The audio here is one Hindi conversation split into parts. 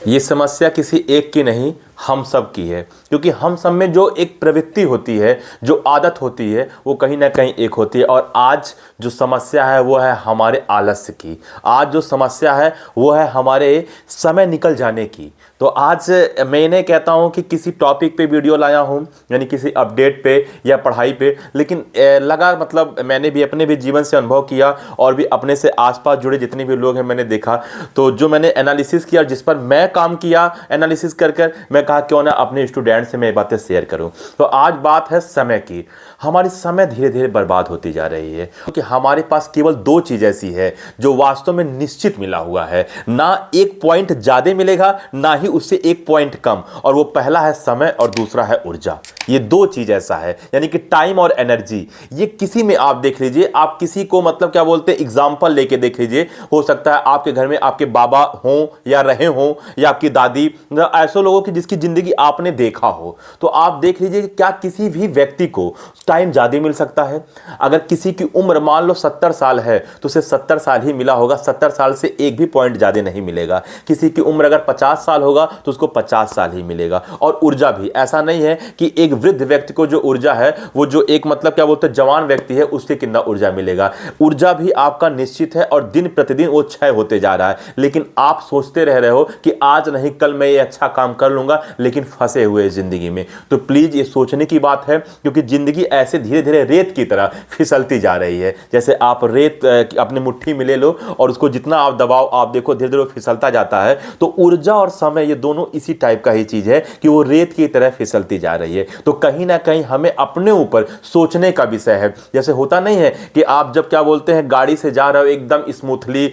ये समस्या किसी एक की नहीं, हम सब की है। क्योंकि हम सब में जो एक प्रवृत्ति होती है, जो आदत होती है, वो कहीं ना कहीं एक होती है। और आज जो समस्या है वो है हमारे आलस्य की। आज जो समस्या है वो है हमारे समय निकल जाने की। तो आज मैंने कहता हूँ कि किसी टॉपिक पे वीडियो लाया हूँ, यानी किसी अपडेट पे या पढ़ाई पे, लेकिन लगा मतलब मैंने भी अपने भी जीवन से अनुभव किया और भी अपने से आसपास जुड़े जितने भी लोग हैं मैंने देखा। तो जो मैंने एनालिसिस किया, जिस पर मैं काम किया एनालिसिस कर कर, मैं कहा क्यों ना अपने स्टूडेंट से मैं ये बातें शेयर करूं। तो आज बात है समय की। हमारी समय धीरे धीरे बर्बाद होती जा रही है क्योंकि हमारे पास केवल दो चीज ऐसी है जो वास्तव में निश्चित मिला हुआ है। ना एक पॉइंट ज्यादा मिलेगा, ना ही उससे एक पॉइंट कम। और वो पहला है समय और दूसरा है ऊर्जा। ये दो चीज ऐसा है, यानी कि टाइम और एनर्जी। ये किसी में आप देख लीजिए, आप किसी को मतलब क्या बोलते हैं एग्जांपल लेके देख लीजिए। हो सकता है आपके घर में आपके बाबा हों या रहे हों या आपकी दादी, ऐसे लोगों की जिसकी जिंदगी आपने देखा हो। तो आप देख लीजिए कि क्या किसी भी व्यक्ति को टाइम ज्यादा मिल सकता है। अगर किसी की उम्र मान लो 70 साल है तो उसे 70 साल ही मिला होगा, 70 साल से एक भी पॉइंट ज्यादा नहीं मिलेगा। किसी की उम्र अगर 50 साल होगा तो उसको 50 साल ही मिलेगा। और ऊर्जा भी ऐसा नहीं है कि एक वृद्ध व्यक्ति को जो ऊर्जा है वो जो एक मतलब क्या बोलते हैं जवान व्यक्ति है उससे कितना ऊर्जा मिलेगा। ऊर्जा भी आपका निश्चित है और दिन प्रतिदिन वो क्षय होते जा रहा है। लेकिन आप सोचते रह रहे हो कि आज नहीं कल मैं ये अच्छा काम कर लूंगा, लेकिन फंसे हुए जिंदगी में। तो प्लीज ये सोचने की बात है, क्योंकि जिंदगी ऐसे धीरे धीरे रेत की तरह फिसलती जा रही है। जैसे आप रेत अपनी मुट्ठी में ले लो और उसको जितना आप दबाओ, आप देखो धीरे धीरे फिसलता जाता है। तो ऊर्जा और समय ये दोनों इसी टाइप का ही चीज है कि वो रेत की तरह फिसलती जा रही है। तो कहीं ना कहीं हमें अपने ऊपर सोचने का विषय है। जैसे होता नहीं है कि आप जब क्या बोलते हैं गाड़ी से जा रहे हो एकदम स्मूथली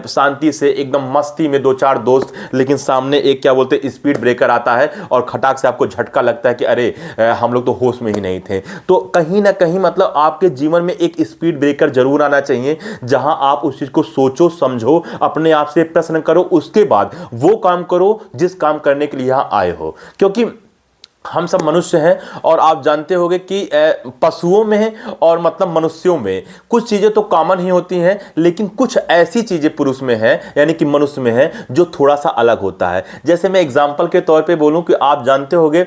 शांति से एकदम मस्ती में दो चार दोस्त, लेकिन सामने एक क्या बोलते हैं स्पीड ब्रेकर आता है और खटाक से आपको झटका लगता है कि अरे हम लोग तो होश में ही नहीं थे। तो कहीं ना कहीं मतलब आपके जीवन में एक स्पीड ब्रेकर जरूर आना चाहिए, जहां आप उस चीज को सोचो, समझो, अपने आप से प्रश्न करो, उसके बाद वो काम करो जिस काम करने के लिए यहां आए हो। क्योंकि हम सब मनुष्य हैं और आप जानते होंगे कि पशुओं में और मतलब मनुष्यों में कुछ चीजें तो कॉमन ही होती हैं, लेकिन कुछ ऐसी चीजें पुरुष में हैं, यानी कि मनुष्य में है, जो थोड़ा सा अलग होता है। जैसे मैं एग्जांपल के तौर पे बोलूं कि आप जानते होंगे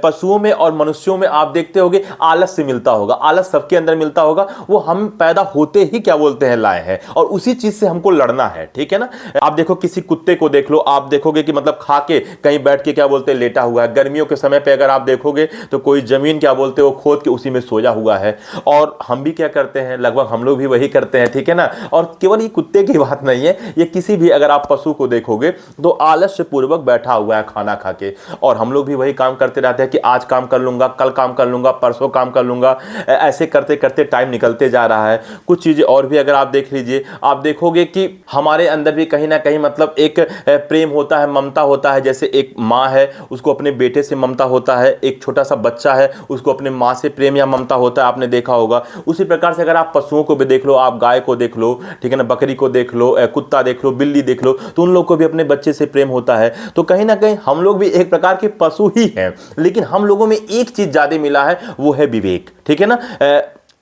पशुओं में और मनुष्यों में आप देखते होंगे आलस से मिलता होगा। आलस सबके अंदर मिलता होगा, वो हम पैदा होते ही क्या बोलते हैं लाए हैं और उसी चीज से हमको लड़ना है। ठीक है ना। आप देखो किसी कुत्ते को देख लो, आप देखोगे कि मतलब खा के कहीं बैठ के क्या बोलते हैं लेटा हुआ है। गर्मियों के समय पे अगर आप देखोगे तो कोई जमीन क्या बोलते हो खोद के उसी में सोया हुआ है। और हम भी क्या करते हैं, लगभग हम लोग भी वही करते हैं। ठीक है ना। और केवल ये कुत्ते की बात नहीं है, ये किसी भी अगर आप पशु को देखोगे तो आलस्य पूर्वक बैठा हुआ है खाना खा के। और हम लोग भी वही काम करते रहते हैं कि आज काम कर लूंगा, कल काम कर लूंगा, परसों काम कर लूंगा। ऐसे करते करते टाइम निकलते जा रहा है। कुछ चीजें और भी अगर आप देख लीजिए, आप देखोगे कि हमारे अंदर भी कहीं ना कहीं मतलब एक प्रेम होता है, ममता होता है। जैसे एक माँ है उसको अपने बेटे से ममता होता है, एक छोटा सा बच्चा है उसको अपने माँ से प्रेम या ममता होता है, आपने देखा होगा। उसी प्रकार से अगर आप पशुओं को भी देख लो, आप गाय को देख लो, ठीक है ना, बकरी को देख लो, कुत्ता देख लो, बिल्ली देख लो, तो उन लोग को भी अपने बच्चे से प्रेम होता है। तो कहीं ना कहीं हम लोग भी एक प्रकार के पशु ही हैं, लेकिन हम लोगों में एक चीज ज्यादा मिला है, वो है विवेक। ठीक है ना।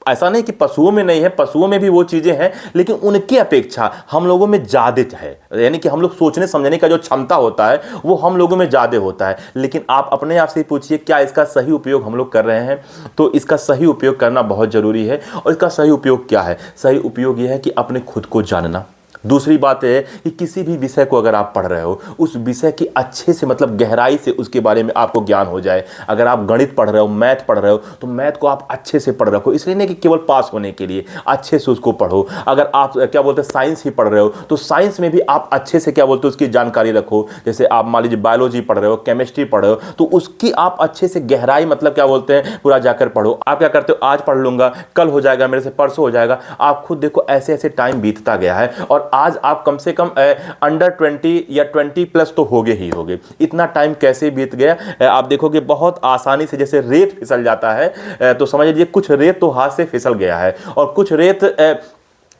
ऐसा नहीं कि पशुओं में नहीं है, पशुओं में भी वो चीजें हैं, लेकिन उनकी अपेक्षा हम लोगों में ज्यादा है। यानी कि हम लोग सोचने समझने का जो क्षमता होता है वो हम लोगों में ज्यादा होता है। लेकिन आप अपने आप से पूछिए क्या इसका सही उपयोग हम लोग कर रहे हैं। तो इसका सही उपयोग करना बहुत जरूरी है। और इसका सही उपयोग क्या है? सही उपयोग यह है कि अपने खुद को जानना। दूसरी बात है कि किसी भी विषय को अगर आप पढ़ रहे हो, उस विषय की अच्छे से मतलब गहराई से उसके बारे में आपको ज्ञान हो जाए। अगर आप गणित पढ़ रहे हो, मैथ पढ़ रहे हो, तो मैथ को आप अच्छे से पढ़ रखो। इसलिए नहीं कि केवल पास होने के लिए, अच्छे से उसको पढ़ो। अगर आप क्या बोलते हैं साइंस ही पढ़ रहे हो, तो साइंस में भी आप अच्छे से क्या बोलते हो उसकी जानकारी रखो। जैसे आप मान लीजिए बायोलॉजी पढ़ रहे हो, केमिस्ट्री पढ़ रहे हो, तो उसकी आप अच्छे से गहराई मतलब क्या बोलते हैं पूरा जाकर पढ़ो। आप क्या करते हो, आज पढ़ लूंगा, कल हो जाएगा, मेरे से परसों हो जाएगा। आप खुद देखो ऐसे ऐसे टाइम बीतता गया है और आज आप कम से कम अंडर 20 या 20 प्लस तो होगे ही होगे। इतना टाइम कैसे बीत गया आप देखोगे बहुत आसानी से। जैसे रेत फिसल जाता है तो समझ लीजिए कुछ रेत तो हाथ से फिसल गया है और कुछ रेत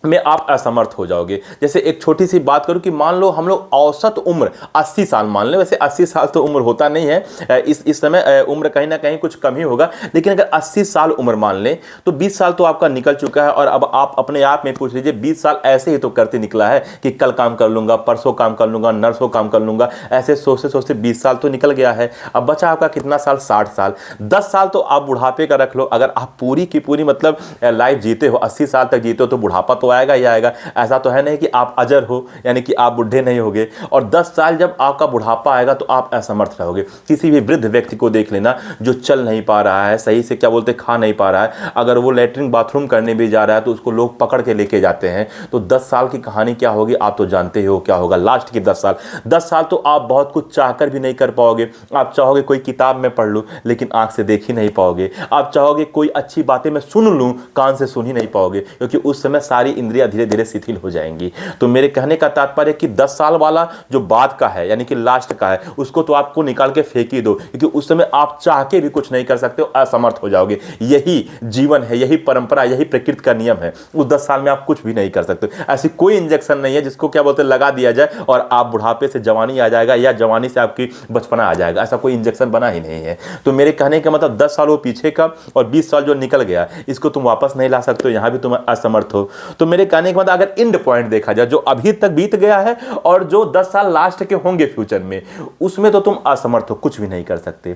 में आप असमर्थ हो जाओगे। जैसे एक छोटी सी बात करूं कि मान लो हम लोग औसत उम्र 80 साल मान लें, वैसे 80 साल तो उम्र होता नहीं है, इस समय उम्र कहीं ना कहीं कुछ कम ही होगा, लेकिन अगर 80 साल उम्र मान लें तो 20 साल तो आपका निकल चुका है। और अब आप अपने आप में पूछ लीजिए 20 साल ऐसे ही तो करते निकला है कि कल काम कर लूंगा, परसों काम कर लूंगा, नरसों काम कर लूंगा, ऐसे सोचते सोचते 20 साल तो निकल गया है। अब बचा आपका कितना साल? 60 साल। 10 साल तो आप बुढ़ापे का रख लो। अगर आप पूरी की पूरी मतलब लाइफ जीते हो, 80 साल तक जीते हो, तो बुढ़ापा तो आएगा ही आएगा। ऐसा तो है नहीं कि आप अजर हो, यानी कि आप बुढ़े नहीं होगे। और 10 साल जब आपका बुढ़ापा आएगा तो आप असमर्थ रहोगे। किसी भी वृद्ध व्यक्ति को देख लेना जो चल नहीं पा रहा है, सही से क्या बोलते खा नहीं पा रहा है, अगर वो लेटरिन बाथरूम करने भी जा रहा है तो उसको लोग पकड़ के लेके जाते हैं। तो 10 साल की कहानी क्या होगी आप तो जानते हो क्या होगा लास्ट की 10 साल। 10 साल तो आप बहुत कुछ चाहकर भी नहीं कर पाओगे। आप चाहोगे कोई किताब में पढ़ लूं, लेकिन आंख से देख ही नहीं पाओगे। आप चाहोगे कोई अच्छी बातें मैं सुन लूं, कान से सुन ही नहीं पाओगे, क्योंकि उस समय सारी इंद्रियां धीरे धीरे शिथिल हो जाएंगी। तो मेरे कहने का तात्पर्य कि 10 साल वाला जो बाद का है, यानी कि लास्ट का है, उसको तो आपको निकाल के फेंक ही दो, क्योंकि उस समय आप चाह के भी कुछ नहीं कर सकते हो, असमर्थ हो जाओगे। यही जीवन है, यही परंपरा, यही प्रकृति का नियम है। उस 10 साल में आप कुछ भी नहीं कर सकते। ऐसी कोई इंजेक्शन नहीं है जिसको क्या बोलते लगा दिया जाए और आप बुढ़ापे से जवानी आ जाएगा या जवानी से आपकी बचपना आ जाएगा। ऐसा कोई इंजेक्शन बना ही नहीं है। तो मेरे कहने का मतलब 10 साल वो पीछे का और 20 साल जो निकल गया, इसको तुम वापस नहीं ला सकते हो, यहां भी तुम असमर्थ हो। तो मेरे कहने का मतलब अगर एंड पॉइंट देखा जाए, जो अभी तक बीत गया है और जो 10 साल लास्ट के होंगे फ्यूचर में, उसमें तो तुम असमर्थ हो, कुछ भी नहीं कर सकते।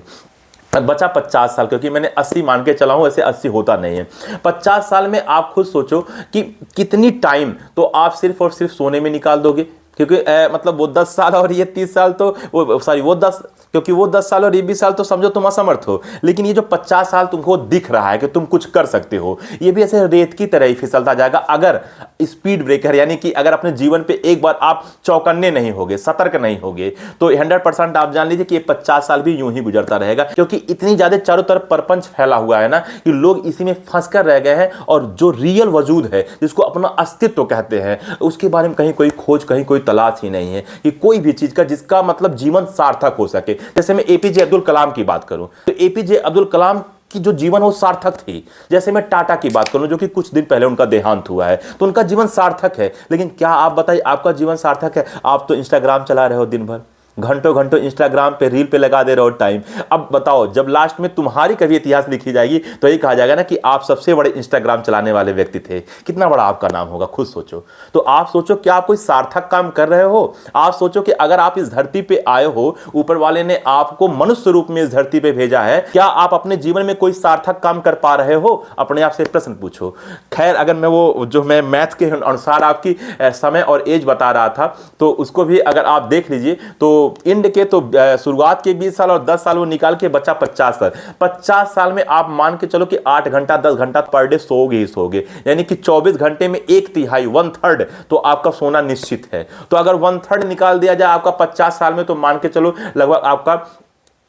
बचा 50 साल, क्योंकि मैंने 80 मान के चला हूं, ऐसे 80 होता नहीं है। 50 साल में आप खुद सोचो कि कितनी टाइम तो आप सिर्फ और सिर्फ सोने में निकाल दोगे, क्योंकि मतलब वो 10 साल और ये 30 साल तो वो 10, क्योंकि वो 10 साल और ये 20 साल तो समझो तुम असमर्थ हो। लेकिन ये जो 50 साल तुमको दिख रहा है कि तुम कुछ कर सकते हो, ये भी ऐसे रेत की तरह ही फिसलता जाएगा अगर स्पीड ब्रेकर, यानी कि अगर अपने जीवन पे एक बार आप चौकन्ने नहीं होगे, सतर्क नहीं होगे, तो 100% आप जान लीजिए कि ये 50 साल भी यूं ही गुजरता रहेगा। क्योंकि इतनी ज्यादा चारों तरफ परपंच फैला हुआ है ना कि लोग इसी में फंस कर रह गए हैं, और जो रियल वजूद है, जिसको अपना अस्तित्व कहते हैं, उसके बारे में कहीं कोई खोज, कहीं कोई तलाश ही नहीं है कि कोई भी चीज का जिसका मतलब जीवन सार्थक हो सके। जैसे मैं एपीजे अब्दुल कलाम की बात करूं तो एपीजे अब्दुल कलाम की जो जीवन वो सार्थक थी। जैसे मैं टाटा की बात करूं जो कि कुछ दिन पहले उनका देहांत हुआ है, तो उनका जीवन सार्थक है। लेकिन क्या आप बताइए आपका जीवन सार्थक है? आप तो इंस्टाग्राम चला रहे हो दिन भर, घंटों घंटों इंस्टाग्राम पे रील पे लगा दे रहे हो टाइम। अब बताओ जब लास्ट में तुम्हारी कभी इतिहास लिखी जाएगी तो ये कहा जाएगा ना कि आप सबसे बड़े इंस्टाग्राम चलाने वाले व्यक्ति थे। कितना बड़ा आपका नाम होगा, खुद सोचो। तो आप सोचो क्या आप कोई सार्थक काम कर रहे हो? आप सोचो कि अगर आप इस धरती पे आए हो, ऊपर वाले ने आपको मनुष्य रूप में इस धरती पे भेजा है, क्या आप अपने जीवन में कोई सार्थक काम कर पा रहे हो? अपने आप से प्रश्न पूछो। खैर, अगर मैं वो जो मैं मैथ के अनुसार आपकी समय और एज बता रहा था, तो उसको भी अगर आप देख लीजिए तो इंड के तो शुरुआत के 20 साल और 10 साल वो निकाल के बचा 50 साल। 50 साल में आप मान के चलो कि 8 घंटा 10 घंटा पर डे सोओगे ही सोओगे, यानी कि 24 घंटे में 1/3 1/3 तो आपका सोना निश्चित है। तो अगर 1/3 निकाल दिया जाए आपका 50 साल में, तो मान के चलो लगभग आपका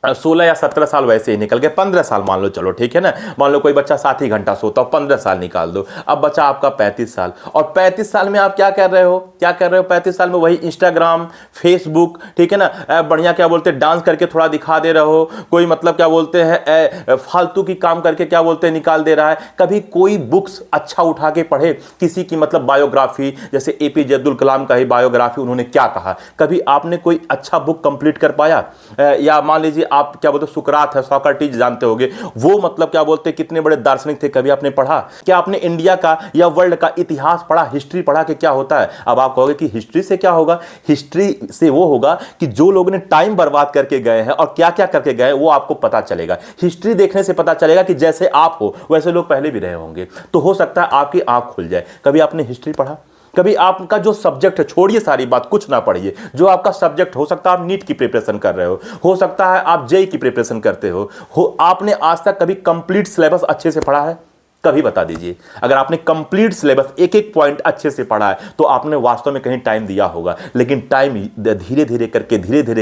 16 या 17 साल वैसे ही निकल गए। 15 साल मान लो, चलो ठीक है ना। मान लो कोई बच्चा 7 ही घंटा सोता हो, 15 साल निकाल दो, अब बचा आपका 35 साल। और 35 साल में आप क्या कर रहे हो? क्या कर रहे हो 35 साल में? वही इंस्टाग्राम, फेसबुक, ठीक है ना, बढ़िया क्या बोलते हैं डांस करके थोड़ा दिखा दे रहे हो, कोई मतलब क्या बोलते हैं फालतू की काम करके क्या बोलते हैं निकाल दे रहा है। कभी कोई बुक्स अच्छा उठा के पढ़े, किसी की मतलब बायोग्राफी, जैसे एपीजे अब्दुल कलाम का ही बायोग्राफी, उन्होंने क्या कहा, कभी आपने कोई अच्छा बुक कंप्लीट कर पाया? या मान लीजिए आप क्या बोलते सुकरात है, सोक्रेटिस जानते होंगे, वो मतलब क्या बोलते कितने बड़े दार्शनिक थे, कभी आपने पढ़ा? क्या आपने इंडिया का या वर्ल्ड का इतिहास पढ़ा, हिस्ट्री पढ़ा कि क्या होता है? अब आप कहोगे कि हिस्ट्री से क्या होगा? हिस्ट्री से वो होगा कि जो लोगों ने टाइम बर्बाद करके गए हैं और क्या क्या करके गए वो आपको पता चलेगा। हिस्ट्री देखने से पता चलेगा कि जैसे आप हो वैसे लोग पहले भी रहे होंगे, तो हो सकता है आपकी आंख खुल जाए। कभी आपने हिस्ट्री पढ़ा? कभी आपका जो सब्जेक्ट है, छोड़िए सारी बात, कुछ ना पढ़िए, जो आपका सब्जेक्ट, हो सकता है आप नीट की प्रिपरेशन कर रहे हो सकता है आप जेई की प्रिपरेशन करते हो आपने आज तक कभी कंप्लीट सिलेबस अच्छे से पढ़ा है? कभी बता दीजिए। अगर आपने कंप्लीट सिलेबस एक एक पॉइंट अच्छे से पढ़ा है तो आपने वास्तव में कहीं टाइम दिया होगा। लेकिन टाइम धीरे धीरे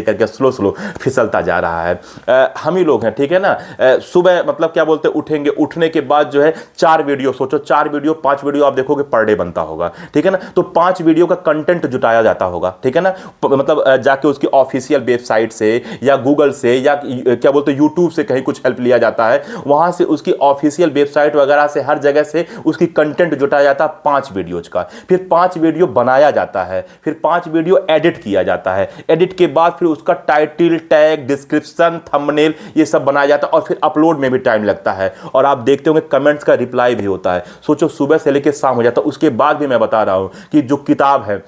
करके स्लो फिसलता जा रहा है। हम ही लोग हैं, ठीक है ना, सुबह मतलब क्या बोलते उठेंगे, उठने के बाद जो है 4 वीडियो, सोचो 4 वीडियो 5 वीडियो आप देखोगे पर डे बनता होगा, ठीक है ना। तो 5 वीडियो का कंटेंट जुटाया जाता होगा, ठीक है ना, मतलब जाके उसकी ऑफिशियल वेबसाइट से या गूगल से या क्या बोलते यूट्यूब से कहीं कुछ हेल्प लिया जाता है, वहां से उसकी ऑफिशियल वेबसाइट वगैरह से, हर जगह से उसकी कंटेंट जुटाया जाता है 5 वीडियोज का, फिर 5 वीडियो बनाया जाता है, फिर 5 वीडियो एडिट किया जाता है, एडिट के बाद फिर उसका टाइटल, टैग, डिस्क्रिप्शन, थंबनेल ये सब बनाया जाता है और फिर अपलोड में भी टाइम लगता है। और आप देखते होंगे कमेंट्स का रिप्लाई भी होता है। सोचो सुबह से लेकर शाम हो जाता है। उसके बाद भी मैं बता रहा हूं कि जो किताब है,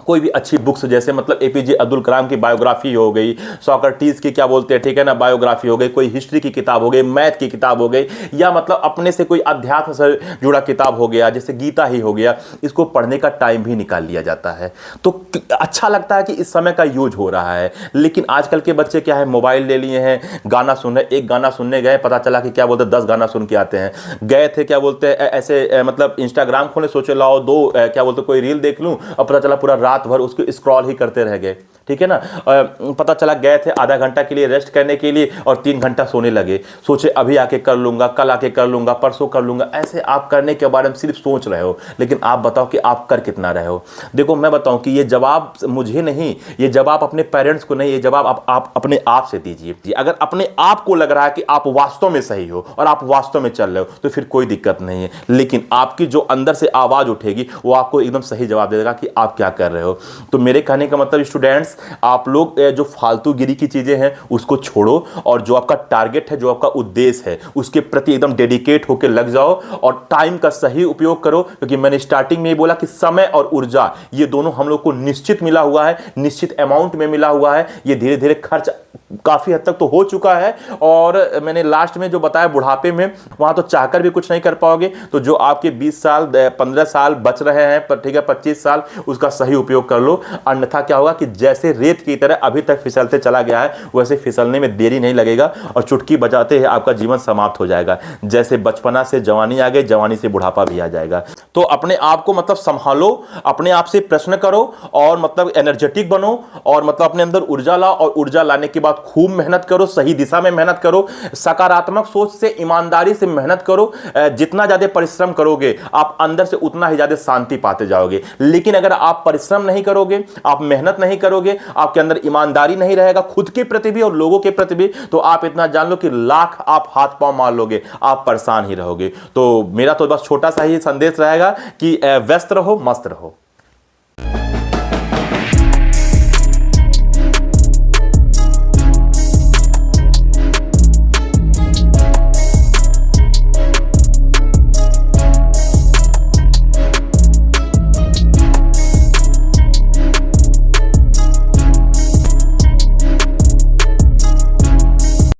कोई भी अच्छी बुक्स जैसे मतलब एपीजे अब्दुल कलाम की बायोग्राफी हो गई, सोक्रेटिस की क्या बोलते हैं, ठीक है ना, बायोग्राफी हो गई, कोई हिस्ट्री की किताब हो गई, मैथ की किताब हो गई, या मतलब अपने से कोई अध्यात्म से जुड़ा किताब हो गया जैसे गीता ही हो गया, इसको पढ़ने का टाइम भी निकाल लिया जाता है। तो अच्छा लगता है कि इस समय का यूज हो रहा है। लेकिन आजकल के बच्चे क्या है, मोबाइल ले लिए हैं, गाना सुन रहे, एक गाना सुनने गए, पता चला कि क्या बोलते 10 गाना सुन के आते हैं। गए थे क्या बोलते हैं ऐसे मतलब इंस्टाग्राम खोले, सोचे लाओ दो क्या बोलते कोई रील देख लूं, और पता चला पूरा रात भर उसको स्क्रॉल ही करते रह गए, ठीक है ना। पता चला गए थे आधा घंटा के लिए रेस्ट करने के लिए और 3 घंटा सोने लगे, सोचे अभी आके कर लूंगा, कल आके कर लूंगा, परसों कर लूंगा। ऐसे आप करने के बारे में सिर्फ सोच रहे हो, लेकिन आप बताओ कि आप कर कितना रहे हो। देखो मैं बताऊं कि ये जवाब मुझे नहीं, ये जवाब अपने पेरेंट्स को नहीं, ये जवाब आप अपने आप से दीजिए। अगर अपने आप को लग रहा है कि आप वास्तव में सही हो और आप वास्तव में चल रहे हो तो फिर कोई दिक्कत नहीं है। लेकिन आपकी जो अंदर से आवाज उठेगी वो आपको एकदम सही जवाब दे देगा कि आप क्या कर रहे हो। तो मेरे कहने का मतलब स्टूडेंट्स, आप लोग जो फालतूगिरी की चीजें हैं उसको छोड़ो और जो आपका टारगेट है, जो आपका उद्देश्य है, उसके प्रति एकदम डेडिकेट होकर लग जाओ और टाइम का सही उपयोग करो। क्योंकि मैंने स्टार्टिंग में ही बोला कि समय और ऊर्जा ये दोनों हम लोग को निश्चित मिला हुआ है, निश्चित अमाउंट में मिला हुआ है। ये धीरे धीरे खर्च काफी हद तक तो हो चुका है और मैंने लास्ट में जो बताया बुढ़ापे में, वहां तो चाहकर भी कुछ नहीं कर पाओगे। तो जो आपके 20 साल 15 साल बच रहे हैं, पर ठीक है 25 साल, उसका सही उपयोग कर लो। अन्यथा क्या होगा कि जैसे रेत की तरह अभी तक फिसलते चला गया है, वैसे फिसलने में देरी नहीं लगेगा और चुटकी बजाते ही आपका जीवन समाप्त हो जाएगा। जैसे बचपना से जवानी आ गई, जवानी से बुढ़ापा भी आ जाएगा। तो अपने आप को मतलब संभालो, अपने आप से प्रश्न करो और मतलब एनर्जेटिक बनो और मतलब अपने अंदर ऊर्जा लाओ और ऊर्जा लाने के बाद खूब मेहनत करो, सही दिशा में मेहनत करो, सकारात्मक सोच से, ईमानदारी से मेहनत करो। जितना ज्यादा परिश्रम करोगे आप अंदर से उतना ही ज्यादा शांति पाते जाओगे। लेकिन अगर आप परिश्रम नहीं करोगे, आप मेहनत नहीं करोगे, आपके अंदर ईमानदारी नहीं रहेगा खुद के प्रति भी और लोगों के प्रति भी, तो आप इतना जान लो कि लाख आप हाथ पांव मार लोगे, आप परेशान ही रहोगे। तो मेरा तो बस छोटा सा ही संदेश रहेगा कि व्यस्त रहो, मस्त रहो।